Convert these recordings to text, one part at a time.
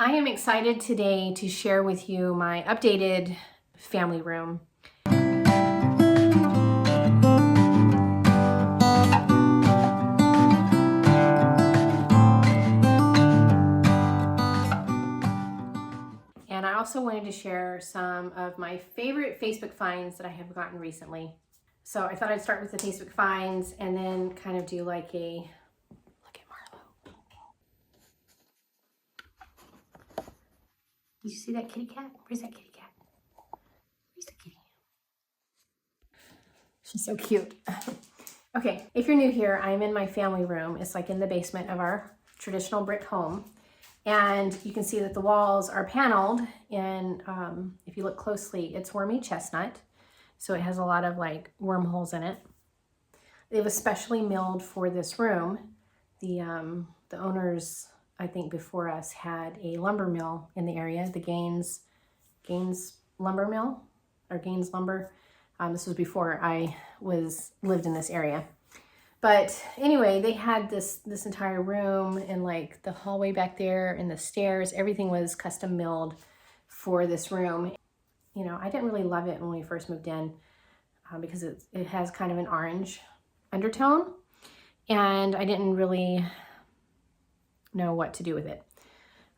I am excited today to share with you my updated family room. And I also wanted to share some of my favorite Facebook finds that I have gotten recently. So I thought I'd start with the Facebook finds and then kind of do like a look at Marlo. Did you see that kitty cat? Where's that kitty cat? Where's the kitty? She's so cute. Okay, if you're new here, I'm in my family room. It's like in the basement of our traditional brick home. And you can see that the walls are paneled, and if you look closely, it's wormy chestnut. So it has a lot of like wormholes in it. It was specially milled for this room. The owners, I think before us, had a lumber mill in the area, the Gaines lumber mill, or Gaines lumber. This was before I lived in this area. But anyway, they had this entire room, and like the hallway back there and the stairs, everything was custom milled for this room. You know, I didn't really love it when we first moved in because it has kind of an orange undertone, and I didn't really know what to do with it.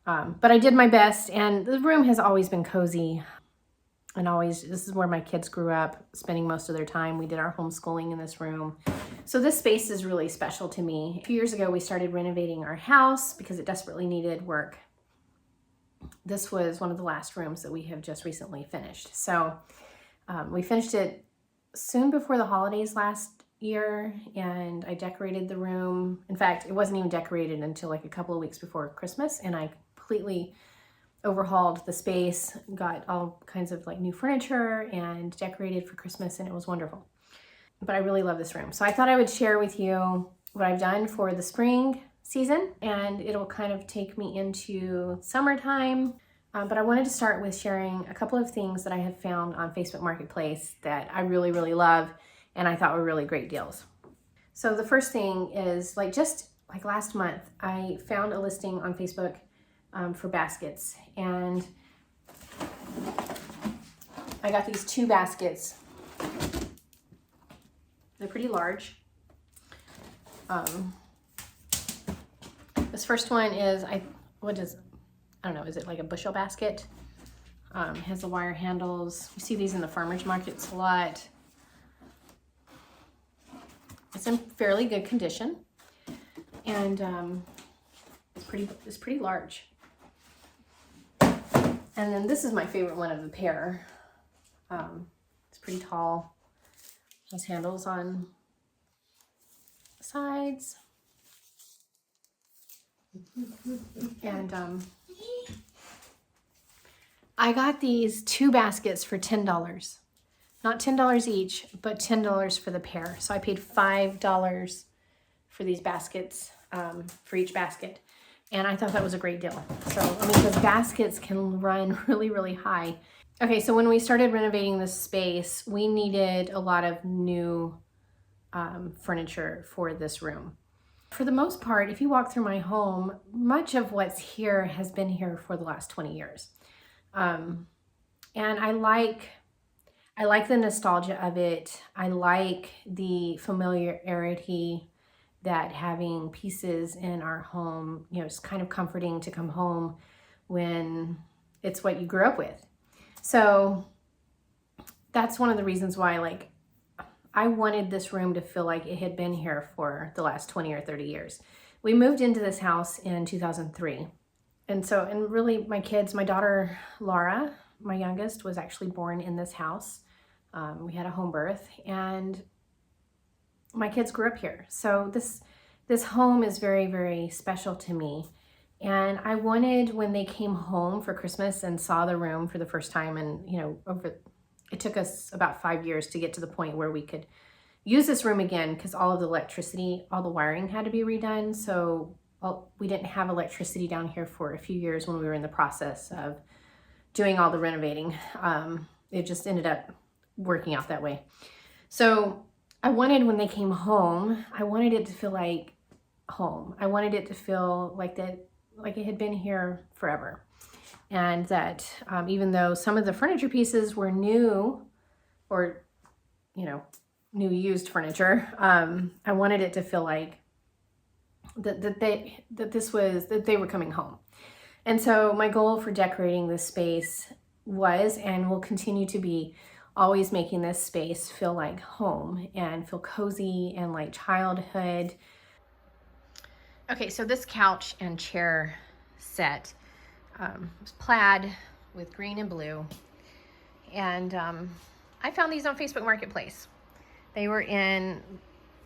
But I did my best, and the room has always been cozy. And this is where my kids grew up, spending most of their time. We did our homeschooling in this room. So this space is really special to me. A few years ago, we started renovating our house because it desperately needed work. This was one of the last rooms that we have just recently finished. So we finished it soon before the holidays last year, and I decorated the room. In fact, it wasn't even decorated until like a couple of weeks before Christmas, and I completely overhauled the space, got all kinds of like new furniture and decorated for Christmas, and it was wonderful. But I really love this room. So I thought I would share with you what I've done for the spring season, and it'll kind of take me into summertime. But I wanted to start with sharing a couple of things that I have found on Facebook Marketplace that I really, really love and I thought were really great deals. So the first thing is just like last month, I found a listing on Facebook for baskets, and I got these two baskets. They're pretty large. This first one is, I don't know, is it like a bushel basket? It has the wire handles. You see these in the farmers markets a lot. It's in fairly good condition, and it's pretty large. And then this is my favorite one of the pair. It's pretty tall. Has handles on the sides. And I got these two baskets for $10. Not $10 each, but $10 for the pair. So I paid $5 for these baskets, for each basket. And I thought that was a great deal. So, I mean, those baskets can run really, really high. Okay, so when we started renovating this space, we needed a lot of new furniture for this room. For the most part, if you walk through my home, much of what's here has been here for the last 20 years. And I like the nostalgia of it. I like the familiarity that having pieces in our home, you know, it's kind of comforting to come home when it's what you grew up with. So that's one of the reasons why, like, I wanted this room to feel like it had been here for the last 20 or 30 years. We moved into this house in 2003. And really my kids, my daughter, Laura, my youngest, was actually born in this house. We had a home birth, and my kids grew up here. So this home is very, very special to me. And I wanted, when they came home for Christmas and saw the room for the first time, and you know, it took us about 5 years to get to the point where we could use this room again, because all of the electricity, all the wiring had to be redone. So we didn't have electricity down here for a few years when we were in the process of doing all the renovating. It just ended up working out that way. So I wanted, when they came home, I wanted it to feel like home. I wanted it to feel like that like it had been here forever. And that even though some of the furniture pieces were new, or, you know, new used furniture, I wanted it to feel like that they were coming home. And so my goal for decorating this space was, and will continue to be, always making this space feel like home and feel cozy and like childhood. Okay, so this couch and chair set was plaid with green and blue. And I found these on Facebook Marketplace. They were in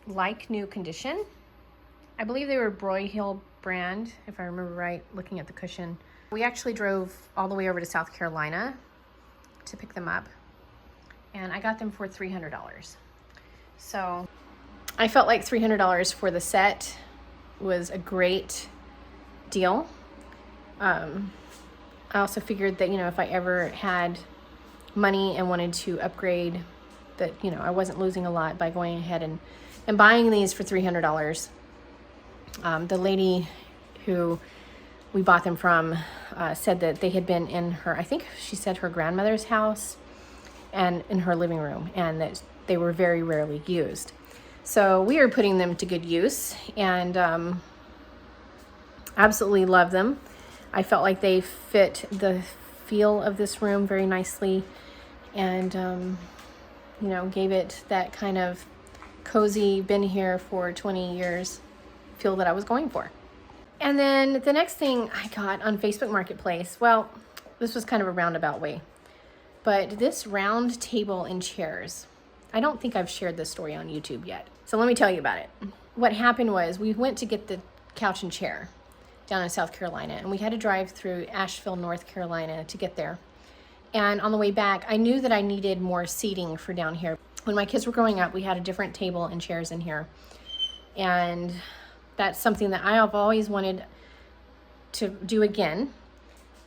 like new condition. I believe they were Broyhill brand, if I remember right, looking at the cushion. We actually drove all the way over to South Carolina to pick them up, and I got them for $300. So I felt like $300 for the set was a great deal. I also figured that, you know, if I ever had money and wanted to upgrade, that, you know, I wasn't losing a lot by going ahead and buying these for $300. The lady who we bought them from said that they had been in her, I think she said her grandmother's house and in her living room, and that they were very rarely used. So we are putting them to good use, and absolutely love them. I felt like they fit the feel of this room very nicely, and you know, gave it that kind of cozy, been here for 20 years feel that I was going for. And then the next thing I got on Facebook Marketplace, well, this was kind of a roundabout way, but this round table and chairs. I don't think I've shared this story on YouTube yet, so let me tell you about it. What happened was we went to get the couch and chair down in South Carolina, and we had to drive through Asheville, North Carolina to get there. And on the way back, I knew that I needed more seating for down here. When my kids were growing up, we had a different table and chairs in here, and that's something that I have always wanted to do again.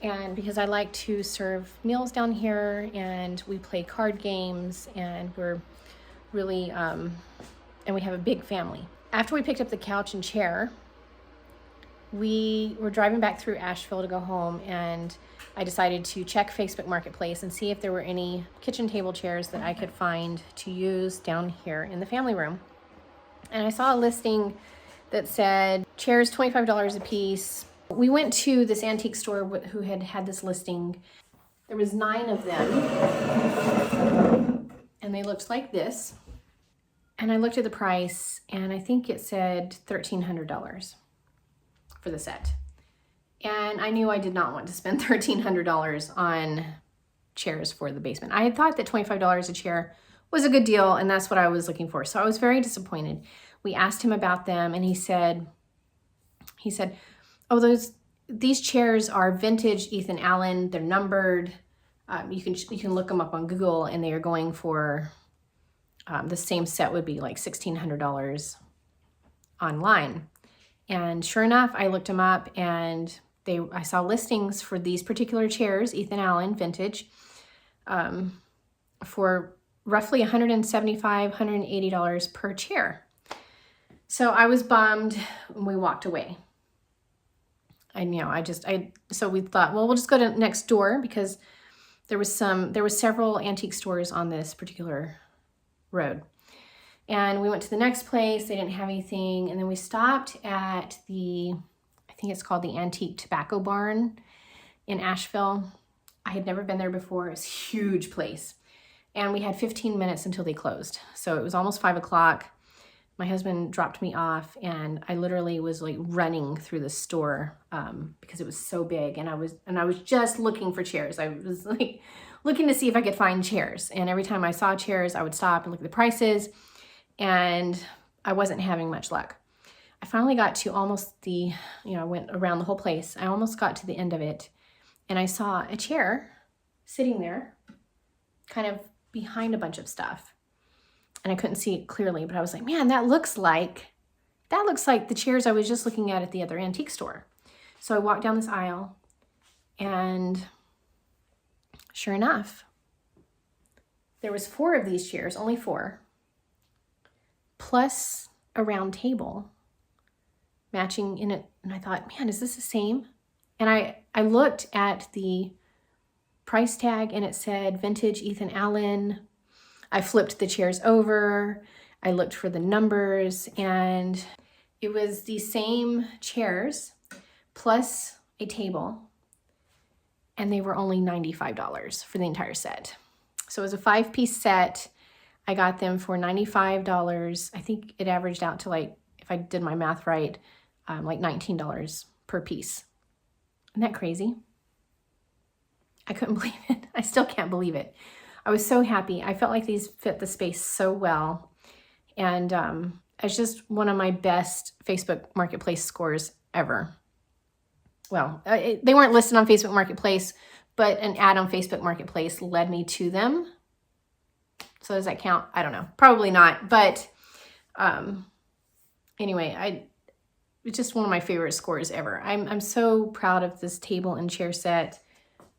And because I like to serve meals down here, and we play card games, and we're really, and we have a big family. After we picked up the couch and chair, we were driving back through Asheville to go home, and I decided to check Facebook Marketplace and see if there were any kitchen table chairs that I could find to use down here in the family room. And I saw a listing that said chairs $25 a piece. We went to this antique store who had this listing. There was 9 of them, and they looked like this. And I looked at the price, and I think it said $1,300 for the set. And I knew I did not want to spend $1,300 on chairs for the basement. I had thought that $25 a chair was a good deal, and that's what I was looking for. So I was very disappointed. We asked him about them, and he said, oh, these chairs are vintage Ethan Allen. They're numbered. You can look them up on Google, and they are going for the same set would be like $1,600 online. And sure enough, I looked them up, and I saw listings for these particular chairs, Ethan Allen vintage, for roughly $175, $180 per chair. So I was bummed, and we walked away. So we thought, well, we'll just go to next door, because there was several antique stores on this particular road. And we went to the next place. They didn't have anything. And then we stopped at I think it's called the Antique Tobacco Barn in Asheville. I had never been there before. It's a huge place. And we had 15 minutes until they closed. So it was almost 5 o'clock. My husband dropped me off, and I literally was like running through the store because it was so big. And I was just looking for chairs. I was like looking to see if I could find chairs. And every time I saw chairs, I would stop and look at the prices, and I wasn't having much luck. I finally got to almost I went around the whole place. I almost got to the end of it, and I saw a chair sitting there kind of behind a bunch of stuff. And I couldn't see it clearly, but I was like, man, that looks like the chairs I was just looking at the other antique store. So I walked down this aisle, and sure enough, there was 4 of these chairs, only 4, plus a round table matching in it. And I thought, man, is this the same? And I looked at the price tag and it said vintage Ethan Allen. I flipped the chairs over. I looked for the numbers, and it was the same chairs plus a table, and they were only $95 for the entire set. So it was a 5-piece set. I got them for $95. I think it averaged out to, like, if I did my math right, like $19 per piece. Isn't that crazy? I couldn't believe it. I still can't believe it. I was so happy. I felt like these fit the space so well. And it's just one of my best Facebook Marketplace scores ever. Well, they weren't listed on Facebook Marketplace, but an ad on Facebook Marketplace led me to them. So does that count? I don't know. Probably not. But anyway, it's just one of my favorite scores ever. I'm so proud of this table and chair set.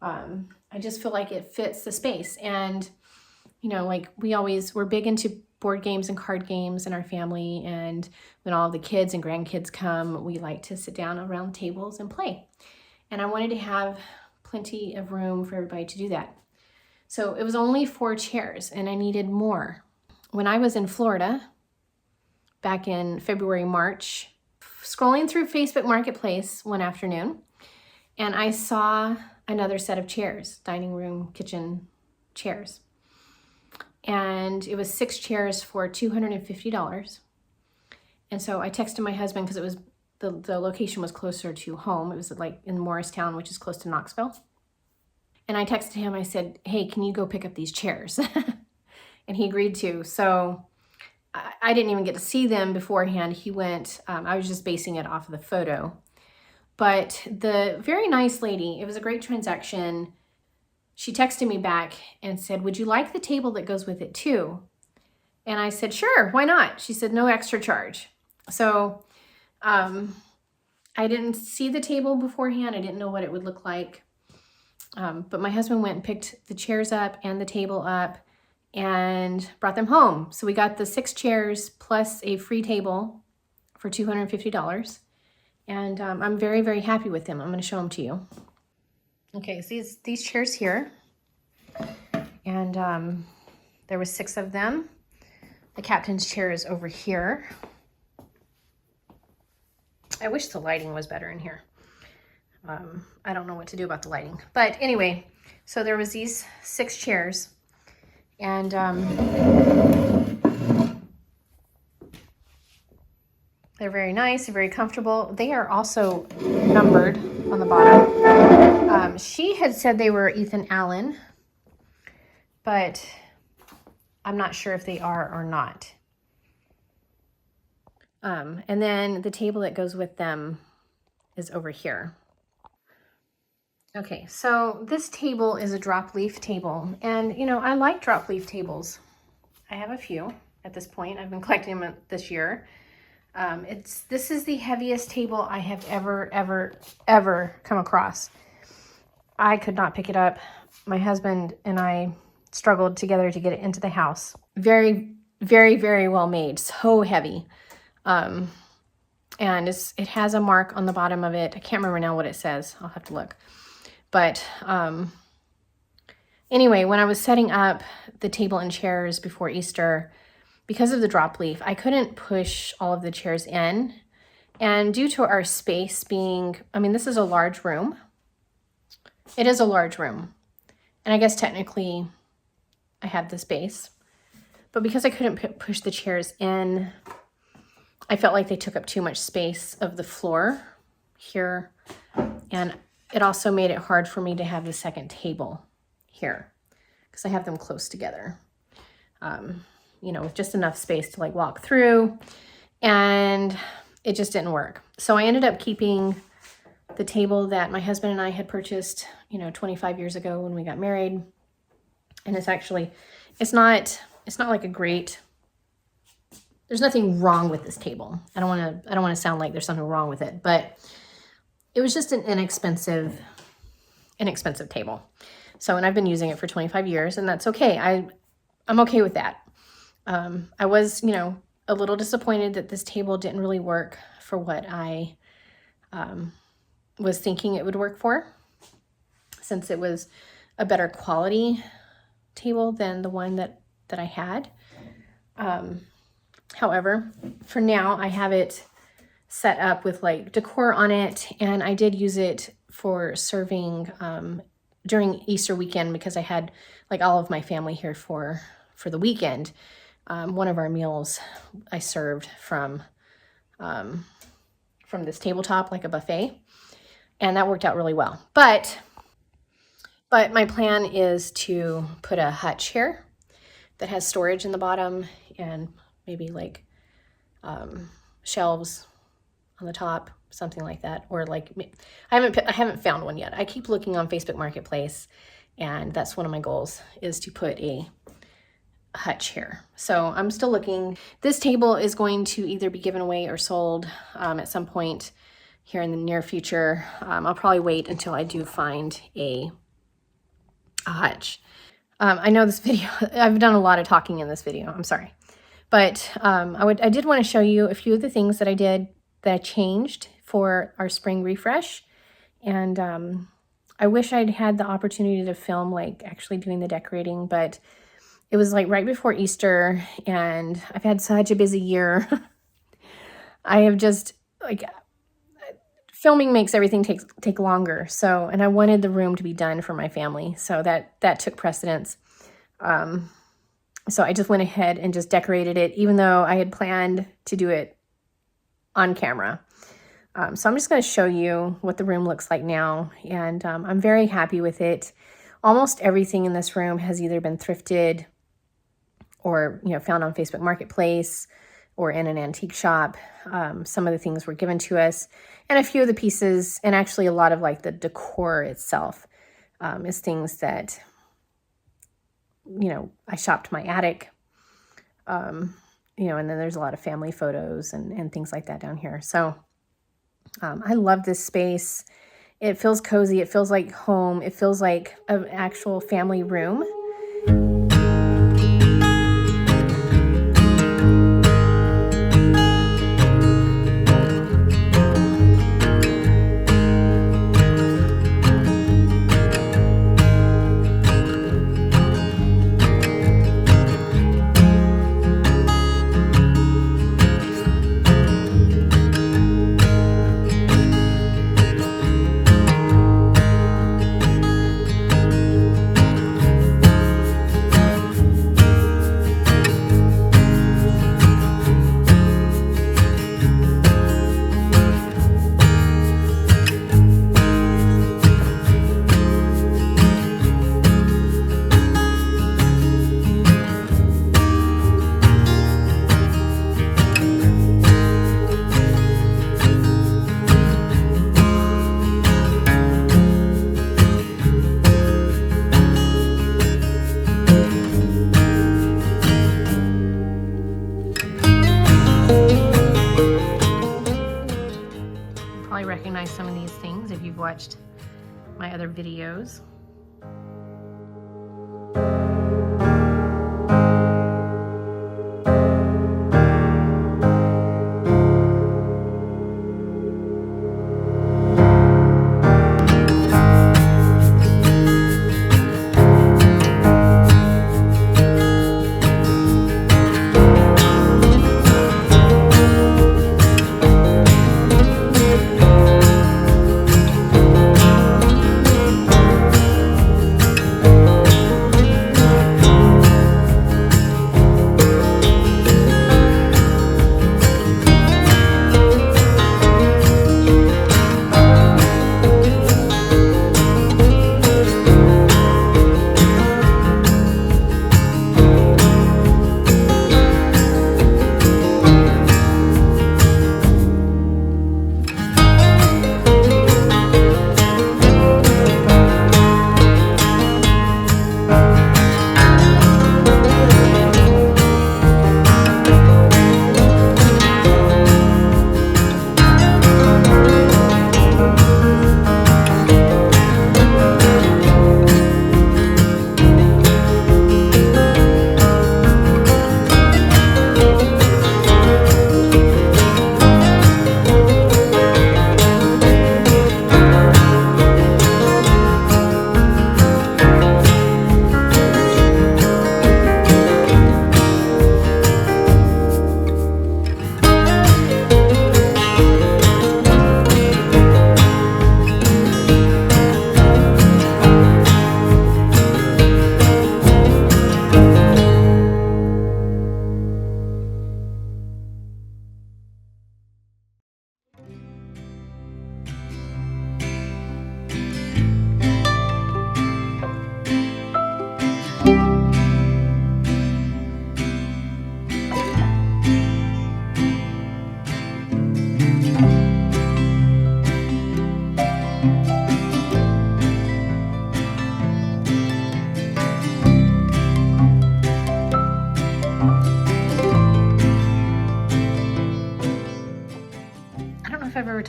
I just feel like it fits the space. And, you know, like we're big into board games and card games in our family. And when all the kids and grandkids come, we like to sit down around tables and play. And I wanted to have plenty of room for everybody to do that. So it was only 4 chairs and I needed more. When I was in Florida back in February, March, scrolling through Facebook Marketplace one afternoon, and I saw another set of chairs, dining room, kitchen chairs. And it was 6 chairs for $250. And so I texted my husband because it was the location was closer to home. It was like in Morristown, which is close to Knoxville. And I texted him, I said, hey, can you go pick up these chairs? And he agreed to. So I didn't even get to see them beforehand. He went, I was just basing it off of the photo. But the very nice lady, it was a great transaction. She texted me back and said, would you like the table that goes with it too? And I said, sure, why not? She said, no extra charge. So I didn't see the table beforehand. I didn't know what it would look like. But my husband went and picked the chairs up and the table up and brought them home. So we got the 6 chairs plus a free table for $250. And I'm very, very happy with them. I'm going to show them to you. Okay, so these chairs here. And there was 6 of them. The captain's chair is over here. I wish the lighting was better in here. I don't know what to do about the lighting. But anyway, so there was these 6 chairs. And they're very nice, they're very comfortable. They are also numbered on the bottom. She had said they were Ethan Allen, but I'm not sure if they are or not. And then the table that goes with them is over here. Okay, so this table is a drop leaf table. And, you know, I like drop leaf tables. I have a few at this point. I've been collecting them this year. This is the heaviest table I have ever come across. I could not pick it up. My husband and I struggled together to get it into the house. Very, very, very well made. So heavy. And it has a mark on the bottom of it. I can't remember now what it says. I'll have to look. But anyway, when I was setting up the table and chairs before Easter, because of the drop leaf, I couldn't push all of the chairs in. And due to our space being, I mean, this is a large room. It is a large room. And I guess technically I have the space. But because I couldn't push the chairs in, I felt like they took up too much space of the floor here. And it also made it hard for me to have the second table here because I have them close together. You know, with just enough space to like walk through, and it just didn't work. So I ended up keeping the table that my husband and I had purchased, you know, 25 years ago when we got married. And it's not like a great, there's nothing wrong with this table. I don't want to sound like there's something wrong with it, but it was just an inexpensive table. So, and I've been using it for 25 years and that's okay. I'm okay with that. I was, you know, a little disappointed that this table didn't really work for what I was thinking it would work for, since it was a better quality table than the one that I had. However, for now, I have it set up with like decor on it, and I did use it for serving during Easter weekend, because I had like all of my family here for the weekend. One of our meals I served from this tabletop, like a buffet, and that worked out really well. But my plan is to put a hutch here that has storage in the bottom, and maybe like shelves on the top, something like that. Or like, I haven't found one yet. I keep looking on Facebook Marketplace, and that's one of my goals, is to put a hutch here. So I'm still looking. This table is going to either be given away or sold at some point here in the near future. I'll probably wait until I do find a hutch. I know this video, I've done a lot of talking in this video, I'm sorry. But I did want to show you a few of the things that I changed for our spring refresh. And I wish I'd had the opportunity to film like actually doing the decorating, but it was like right before Easter, and I've had such a busy year. I have just like, filming makes everything take longer. So, and I wanted the room to be done for my family. So that took precedence. So I just went ahead and just decorated it, even though I had planned to do it on camera. So I'm just going to show you what the room looks like now. And I'm very happy with it. Almost everything in this room has either been thrifted or, you know, found on Facebook Marketplace or in an antique shop. Some of the things were given to us, and a few of the pieces, and actually a lot of like the decor itself is things that, you know, I shopped my attic, you know, and then there's a lot of family photos and things like that down here. So I love this space. It feels cozy. It feels like home. It feels like an actual family room. Recognize some of these things if you've watched my other videos.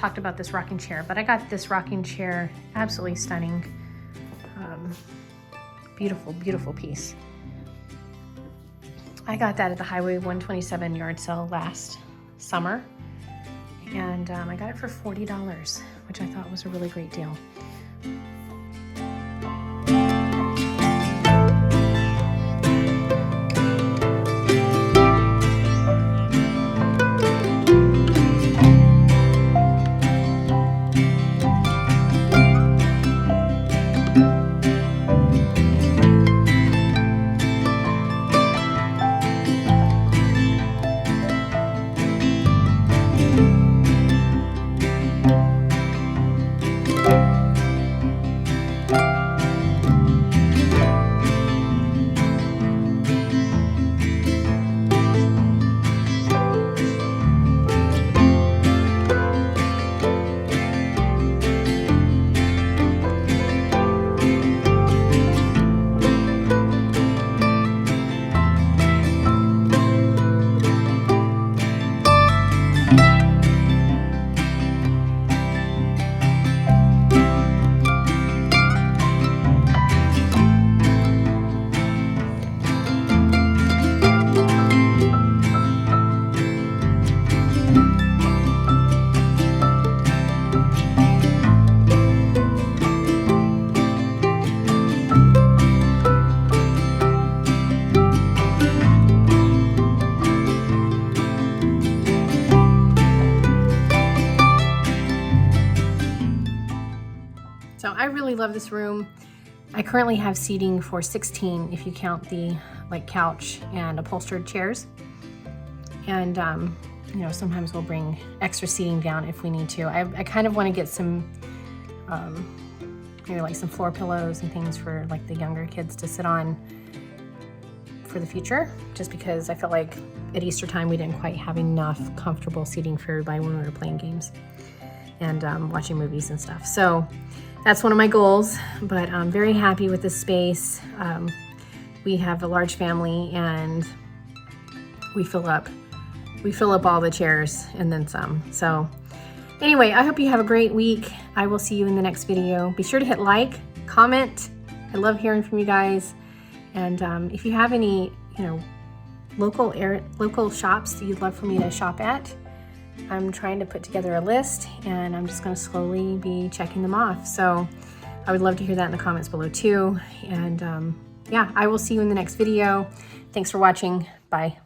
talked about this rocking chair, but I got this rocking chair, absolutely stunning. Beautiful, beautiful piece. I got that at the Highway 127 yard sale last summer, and I got it for $40, which I thought was a really great deal. So I really love this room. I currently have seating for 16 if you count the couch and upholstered chairs. And you know, sometimes we'll bring extra seating down if we need to. I kind of want to get some maybe like some floor pillows and things for like the younger kids to sit on for the future, just because I felt like at Easter time we didn't quite have enough comfortable seating for everybody when we were playing games and watching movies and stuff. So that's one of my goals, but I'm very happy with this space. We have a large family and we fill up all the chairs and then some. So anyway, I hope you have a great week. I will see you in the next video. Be sure to hit like, comment. I love hearing from you guys. And if you have any, you know, local shops that you'd love for me to shop at, I'm trying to put together a list and I'm just going to slowly be checking them off. So I would love to hear that in the comments below too. And yeah, I will see you in the next video. Thanks for watching. Bye.